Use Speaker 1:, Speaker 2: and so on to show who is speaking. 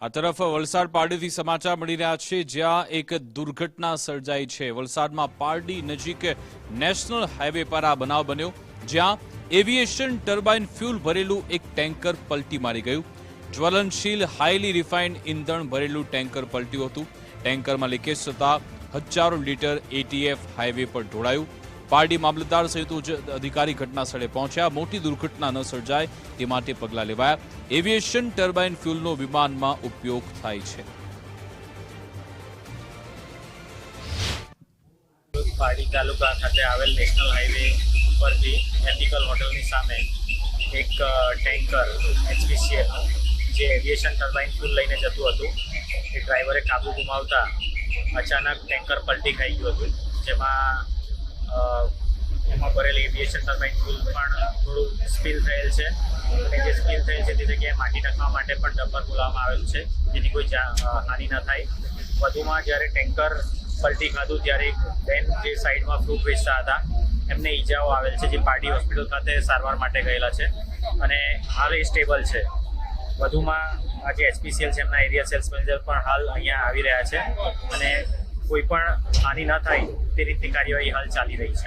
Speaker 1: આ તરફ વલસાડ પારડીથી સમાચાર મળી રહ્યા છે, જ્યાં એક દુર્ઘટના સર્જાઈ છે। વલસાડમાં પારડી નજીક નેશનલ હાઈવે પર આ બનાવ બન્યો, જ્યાં એવિએશન ટર્બાઇન ફ્યુલ ભરેલું એક ટેન્કર પલટી મારી ગયું। જ્વલનશીલ હાઈલી રિફાઇન્ડ ઈંધણ ભરેલું ટેન્કર પલટ્યું હતું। ટેન્કરમાં લીકેજ થતાં હજારો લીટર એટીએફ હાઈવે પર ઢોળાયું। પારડી મામલતદાર સહિત ઉચ્ચ અધિકારી ઘટના સ્થળે પહોંચ્યા। મોટી દુર્ઘટના ન સર્જાય તે માટે પગલાં લેવાયા। એવિએશન ટર્બાઇન ફ્યુલનો વિમાનમાં ઉપયોગ થાય છે।
Speaker 2: પારડી તાલુકા ખાતે આવેલ નેશનલ હાઈવે પરથી એથિકલ હોટલની સામે એક ટેન્કર એચપીસીએલ જે એવિએશન ટર્બાઇન ફ્યુલ લઈને જતું હતું, એ ડ્રાઈવરે કાબુ ગુમાવતા અચાનક ટેન્કર પલટી ખાઈ ગયું હતું, જેમાં એમાં ભરેલ એવિએશન ટર્બાઇન ફ્યુલ પણ થોડું સ્પીલ થયેલ છે અને જે સ્પીલ થયેલ છે તે જગ્યાએ માટી નાખવા માટે પણ ડમ્પર બોલાવવામાં આવેલું છે, જેથી કોઈ હાનિ ન થાય। વધુમાં જ્યારે ટેન્કર પલટી ખાધું ત્યારે બેન જે સાઈડમાં ફ્રૂટ વેચતા હતા એમને ઈજાઓ આવેલ છે, જે પારડી હોસ્પિટલ ખાતે સારવાર માટે ગયેલા છે અને હાલ એ સ્ટેબલ છે। વધુમાં આ જે એચપીસીએલ છે એમના એરિયા સેલ્સ મેનેજર પણ હાલ અહીંયા આવી રહ્યા છે અને કોઈ પણ હાનિ ન થાય તે રીતની કાર્યવાહી હાલ ચાલી રહી છે।